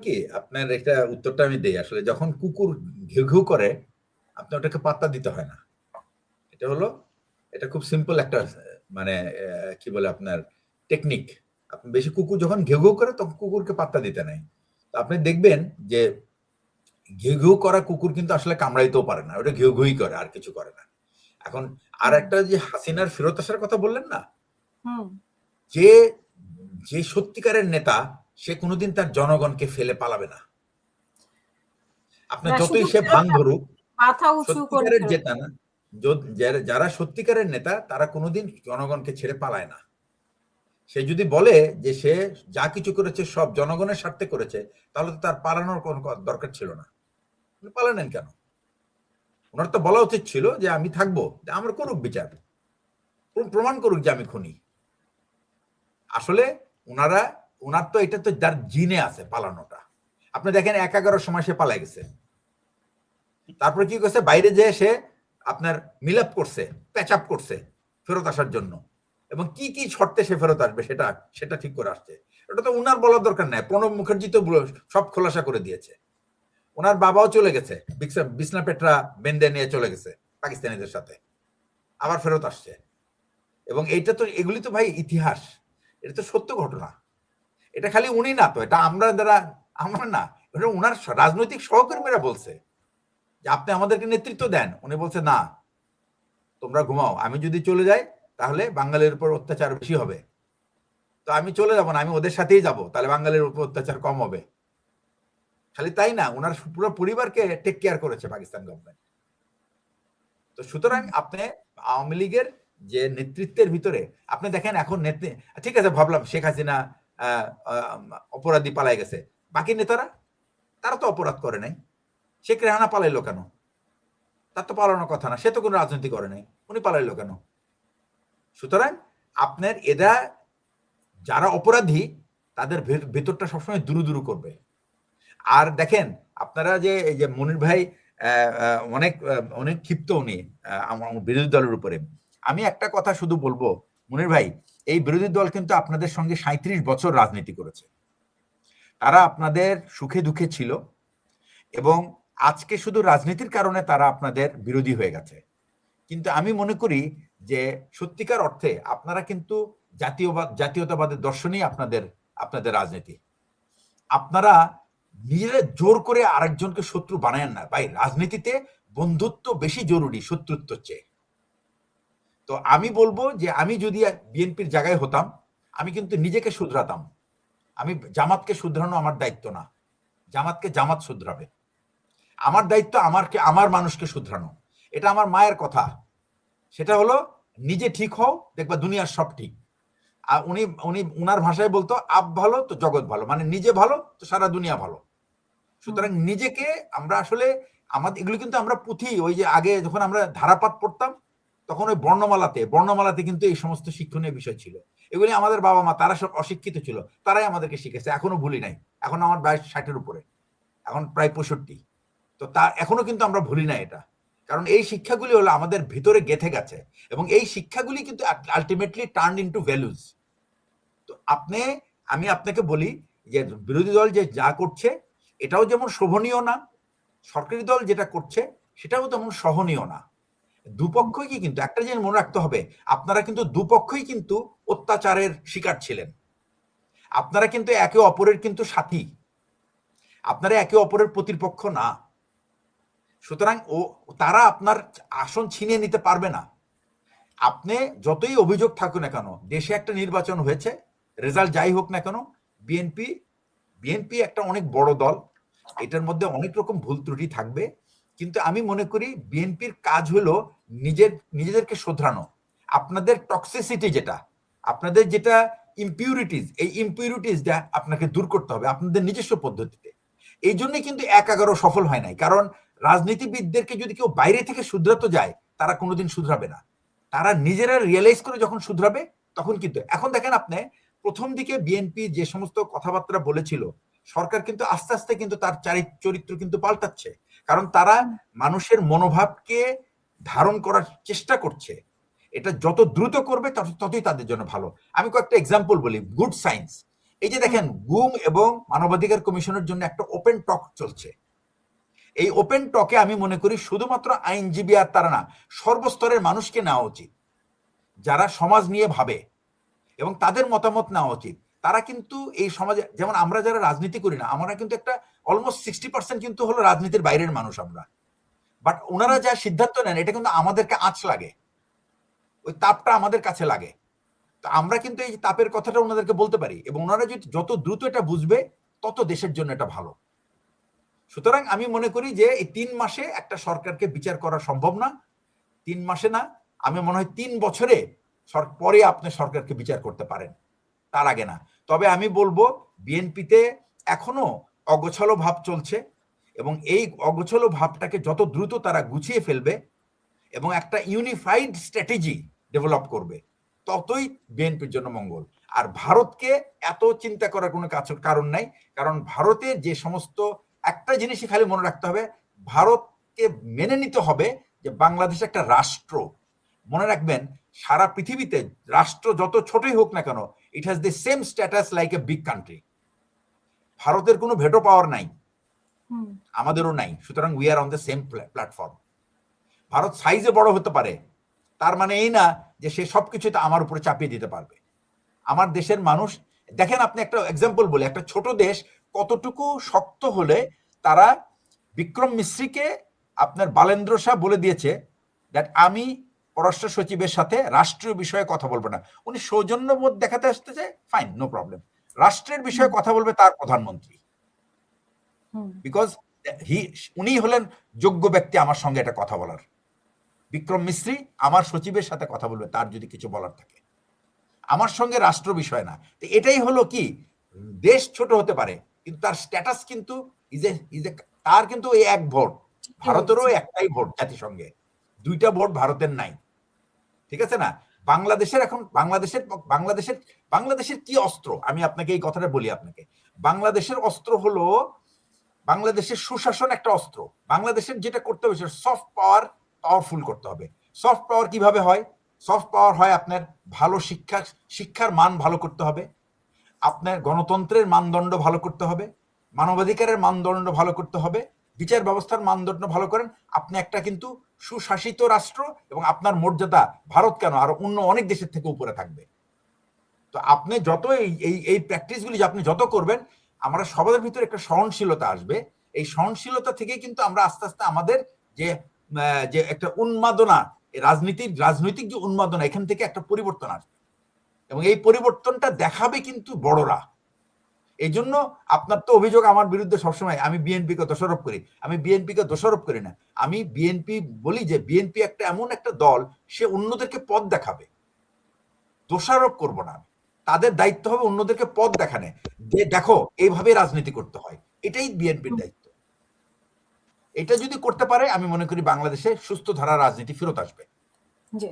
কি আপনার একটা উত্তরটা আমি দেই আসলে যখন কুকুর ঘেউ ঘেউ করে আপনি ওটাকে পাত্তা দিতে হয় না। এটা হলো এটা খুব সিম্পল একটা মানে কি বলে আপনার টেকনিক। আপনি বেশি কুকুর যখন ঘেউ ঘেউ করে তখন কুকুরকে পাত্তা দিতে নাই। তো আপনি দেখবেন যে ঘেউ ঘেউ করা কুকুর কিন্তু আসলে কামড়াইতেও পারে না, ওটা ঘেউ ঘেউই করে আর কিছু করে না। এখন আর হুম, একটা যে হাসিনার ফেরত আসার কথা বললেন না, হুম। যে যে সত্যিকারের নেতা সে কোনোদিন তার জনগণকে ফেলে পালাবে না। আপনার না যতই শুধু সে ফেরত ভাঙ না, ধরুক, মাথা উঁচু করে সত্যিকারের ফেরত যেটা আসবে। না, যারা সত্যিকারের নেতা তারা কোনোদিন জনগণকে ছেড়ে পালায় না। সে যদি বলে যে সে যা কিছু করেছে সব জনগণের স্বার্থে করেছে, তাহলে তো তার পালানোর কোনো দরকার ছিল না। উনি পালালেন কেন? ওনার তো বলা উচিত ছিল যে আমি থাকবো, আমার করুক বিচার, প্রমাণ করুক যে আমি খুনি। আসলে উনারা উনার তো এটা তো যার জিনে আছে পালানোটা। আপনি দেখেন ১-১১ সময় সে পালাই গেছে। তারপরে কি করছে, বাইরে যেয়ে সে আপনার মিলাপ করছে, প্যাচ আপ করছে ফেরত আসার জন্য, এবং কি কি শর্তে সে ফেরত আসবে সেটা সেটা ঠিক করে আসছে। ওটা তো উনার বলার দরকার নাই, প্রণব মুখার্জি তো সব খোলাসা করে দিয়েছে। ওনার বাবাও চলে গেছে, বিছনা পেটরা বেঁধে নিয়ে চলে গেছে পাকিস্তানিদের সাথে, আবার ফেরত আসছে। এবং এইটা তো, এগুলি তো ভাই ইতিহাস, এটা তো সত্য ঘটনা। এটা খালি উনি না, তো এটা আমরা না, এটা উনার রাজনৈতিক সহকর্মীরা বলছে যে আপনি আমাদেরকে নেতৃত্ব দেন। উনি বলছে না, তোমরা ঘুমাও, আমি যদি চলে যাই তাহলে বাঙালির উপর অত্যাচার বেশি হবে। তো আমি চলে যাব না, আমি ওদের সাথেই যাব, তাহলে বাঙালির উপর অত্যাচার কম হবে। খালি তাই না, ওনার পুরো পরিবারকে টেক কেয়ার করেছে পাকিস্তান গভর্নমেন্ট। তো সুতরাং আপনি আওয়ামী লীগের যে নেতৃত্বের ভিতরে আপনি দেখেন এখন ঠিক আছে, ভাবলাম শেখ হাসিনা অপরাধী পালাই গেছে, বাকি নেতারা তারা তো অপরাধ করে নাই। শেখ রেহানা পালাইলো কেন? তার তো পালানোর কথা না, সে তো কোনো রাজনীতি করে নাই, উনি পালাইলো কেন? সুতরাং আপনার এরা যারা অপরাধী তাদের ভেতরটা সবসময় দুরু দুরু করবে। আর দেখেন আপনারা যে এই যে মনির ভাই অনেক অনেক ক্ষিপ্ত উনি আমার বিরোধী দলের উপরে। আমি একটা কথা শুধু বলবো, মনির ভাই, এই বিরোধী দল কিন্তু আপনাদের সঙ্গে ৩৭ বছর রাজনীতি করেছে। তারা আপনাদের সুখে দুঃখে ছিল, এবং আজকে শুধু রাজনীতির কারণে তারা আপনাদের বিরোধী হয়ে গেছে। কিন্তু আমি মনে করি যে সত্যিকার অর্থে আপনারা কিন্তু জাতীয়তাবাদের দর্শনই আপনাদের আপনাদের রাজনীতি। আপনারা নিজেরা জোর করে আরেকজনকে শত্রু বানায়েন না ভাই। রাজনীতিতে বন্ধুত্ব বেশি জরুরি শত্রুত্বের চেয়ে। তো আমি বলবো যে আমি যদি বিএনপির জায়গায় হতাম, আমি কিন্তু নিজেকে শুধরাতাম। আমি জামাতকে শুধরানো আমার দায়িত্ব না, জামাতকে জামাত শুধরাবে। আমার দায়িত্ব আমার মানুষকে শুধরানো। এটা আমার মায়ের কথা। সেটা হলো, নিজে ঠিক হও, দেখবা দুনিয়ার সব ঠিক। আর উনি উনি উনার ভাষায় বলতো, আপ ভালো তো জগৎ ভালো, মানে নিজে ভালো তো সারা দুনিয়া ভালো। সুতরাং নিজেকে আমরা আসলে আমাদের এগুলো কিন্তু আমরা পুঁথি, ওই যে আগে যখন আমরা ধারাপাত পড়তাম তখন ওই বর্ণমালাতে কিন্তু এই সমস্ত শিক্ষণীয় বিষয় ছিল। এগুলি আমাদের বাবা মা তারা সব অশিক্ষিত ছিল, তারাই আমাদেরকে শিখেছে, এখনো ভুলি নাই। এখন আমার বয়স ৬০-এর উপরে, এখন প্রায় ৬৫। তো তা এখনো কিন্তু আমরা ভুলি না এটা, কারণ এই শিক্ষাগুলি হলো আমাদের ভিতরে গেঁথে গেছে, এবং এই শিক্ষাগুলি কিন্তু আলটিমেটলি টার্ন ইনটু ভ্যালুজ। তো আমি আপনাকে বলি যে বিরোধী দল যে যা করছে এটাও যেমন শোভনীয় না, সরকারি দল যেটা করছে সেটাও তেমন সহনীয় না। দুপক্ষই কি, কিন্তু একটা জিনিস মনে রাখতে হবে, আপনারা কিন্তু দুপক্ষই কিন্তু অত্যাচারের শিকার ছিলেন। আপনারা কিন্তু একে অপরের কিন্তু সাথী, আপনারা একে অপরের প্রতিপক্ষ না। সুতরাং তারা আপনার আসন ছিনিয়ে নিতে পারবে না। আপনি যতই অভিযোগ থাকুক না কেন, দেশে একটা নির্বাচন হয়েছে, রেজাল্ট যাই হোক না কেন, বিএনপি বিএনপি একটা অনেক বড় দল, এটার মধ্যে অনেক রকম ভুল ত্রুটি থাকবে। কিন্তু আমি মনে করি বিএনপির কাজ হলো নিজেদেরকে শোধরানো। আপনাদের টক্সিসিটি যেটা, আপনাদের যেটা ইমপিউরিটিস, এই ইমপিউরিটিসটা আপনাকে দূর করতে হবে আপনাদের নিজস্ব পদ্ধতিতে। এই জন্যই কিন্তু ১-১১ সফল হয় নাই, কারণ রাজনীতিবিদদেরকে যদি কেউ বাইরে থেকে শুধরাতে যায় তারা কোনোদিন শুধরাবে না। তারা নিজেরা রিয়েলাইজ করে যখন শুধরাবে তখন কিন্তু, এখন দেখেন আপনি প্রথম দিকে বিএনপি যে সমস্ত কথাবার্তা বলেছিল, সরকার কিন্তু আস্তে আস্তে কিন্তু তার চরিত্র কিন্তু পাল্টাচ্ছে, কারণ তারা মানুষের মনোভাবকে ধারণ করার চেষ্টা করছে। এটা যত দ্রুত করবে ততই তাদের জন্য ভালো। আমি কয়েকটা এক্সাম্পল বলি, গুড সায়েন্স। এই যে দেখেন গুম এবং মানবাধিকার কমিশনের জন্য একটা ওপেন টক চলছে। এই ওপেন টকে আমি মনে করি শুধুমাত্র আইনজীবী আর তারা না, সর্বস্তরের মানুষকে নেওয়া উচিত, যারা সমাজ নিয়ে ভাবে এবং তাদের মতামত নেওয়া উচিত। তারা কিন্তু এই সমাজে, যেমন আমরা যারা রাজনীতি করি না, আমরা কিন্তু একটা অলমোস্ট 60% কিন্তু হলো রাজনীতির বাইরের মানুষ আমরা, বাট ওনারা যা সিদ্ধান্ত নেন এটা কিন্তু আমাদেরকে আঁচ লাগে, ওই তাপটা আমাদের কাছে লাগে। তো আমরা কিন্তু এই তাপের কথাটা ওনাদেরকে বলতে পারি, এবং ওনারা যদি যত দ্রুত এটা বুঝবে তত দেশের জন্য এটা ভালো। সুতরাং আমি মনে করি যে এই 3 মাসে একটা সরকারকে বিচার করা সম্ভব না। 3 মাসে না, আমি মনে হয় 3 বছরে পরে আপনি সরকারকে বিচার করতে পারেন, তার আগে না। তবে আমি বলবো বিএনপিতে এখনো অগোছালো ভাব চলছে, এবং এই অগোছালো ভাবটাকে যত দ্রুত তারা গুছিয়ে ফেলবে এবং একটা ইউনিফাইড স্ট্র্যাটেজি ডেভেলপ করবে, ততই বিএনপির জন্য মঙ্গল। আর ভারতকে এত চিন্তা করার কোনো কারণ নাই, কারণ ভারতে যে সমস্ত, একটা জিনিসই খালি মনে রাখতে হবে, ভারতকে মেনে নিতে হবে যে বাংলাদেশ একটা রাষ্ট্র। মনে রাখবেন, সারা পৃথিবীতে রাষ্ট্র যত ছোটই হোক না কেন, it has the same status like a big country. ভারতের কোনো ভেটো পাওয়ার নাই, আমাদেরও নাই। সুতরাং we are on the same platform. Bharat সাইজে বড় হতে পারে, তার মানে এই না যে সে সবকিছুতে আমার উপরে চাপিয়ে দিতে পারবে। আমার দেশের মানুষ, দেখেন আপনি একটা এক্সাম্পল বলি, একটা ছোট দেশ কতটুকু শক্ত হলে তারা বিক্রম মিশ্রিকে, আপনার বালেন্দ্র শাহ বলে দিয়েছে দ্যাট আমি পররাষ্ট্র সচিবের সাথে রাষ্ট্রীয় বিষয়ে কথা বলবো না। উনি সৌজন্যবোধ দেখাতে আসতেছে, ফাইন, নো প্রবলেম। রাষ্ট্রের বিষয়ে কথা বলবে তার প্রধানমন্ত্রী, বিকজ উনি হলেন যোগ্য ব্যক্তি আমার সঙ্গে এটা কথা বলার। বিক্রম মিশ্রি আমার সচিবের সাথে কথা বলবে তার যদি কিছু বলার থাকে, আমার সঙ্গে রাষ্ট্র বিষয় না। তো এটাই হলো কি, দেশ ছোট হতে পারে কিন্তু তার স্ট্যাটাস কিন্তু তার কিন্তু ওই এক ভোট, ভারতেরও একটাই ভোট জাতিসংঘে, 2টা ভোট ভারতের নাই, ঠিক আছে না? বাংলাদেশের এখন বাংলাদেশের কি অস্ত্র, আমি আপনাকে এই কথাটা বলি আপনাকে। বাংলাদেশের অস্ত্র হলো, বাংলাদেশের সুশাসন একটা অস্ত্র। বাংলাদেশের যেটা করতে হবে সেটা সফট পাওয়ার পাওয়ারফুল করতে হবে। সফট পাওয়ার কিভাবে হয়? সফট পাওয়ার হয় আপনার ভালো শিক্ষার মান ভালো করতে হবে, আপনার গণতন্ত্রের মানদণ্ড ভালো করতে হবে, মানবাধিকারের মানদণ্ড ভালো করতে হবে, বিচার ব্যবস্থার মানদণ্ড ভালো করেন, আপনি একটা কিন্তু সুশাসিত রাষ্ট্র, এবং আপনার মর্যাদা ভারত কেন আরো অন্য অনেক দেশের থেকে উপরে থাকবে। তো আপনি যত এই প্র্যাকটিসগুলি আপনি যত করবেন, আমরা সবার ভিতরে একটা সহনশীলতা আসবে। এই সহনশীলতা থেকে কিন্তু আমরা আস্তে আস্তে আমাদের যে একটা উন্মাদনা, রাজনৈতিক যে উন্মাদনা, এখান থেকে একটা পরিবর্তন আসবে, এবং এই পরিবর্তনটা দেখাবে কিন্তু বড়রা। এই জন্য আপনার তো অভিযোগ আমার বিরুদ্ধে সবসময়, আমি বিএনপিকে দোষারোপ করি। আমি বিএনপিকে দোষারোপ করি না, আমি বিএনপি বলি যে বিএনপি একটা এমন একটা দল, সে অন্যদেরকে পথ দেখাবে, দোষারোপ করব না। তাদের দায়িত্ব হবে অন্যদেরকে পথ দেখানো, যে দেখো এইভাবে রাজনীতি করতে হয়, এটাই বিএনপির দায়িত্ব। এটা যদি করতে পারে, আমি মনে করি বাংলাদেশে সুস্থ ধারা রাজনীতি ফেরত আসবে। জি।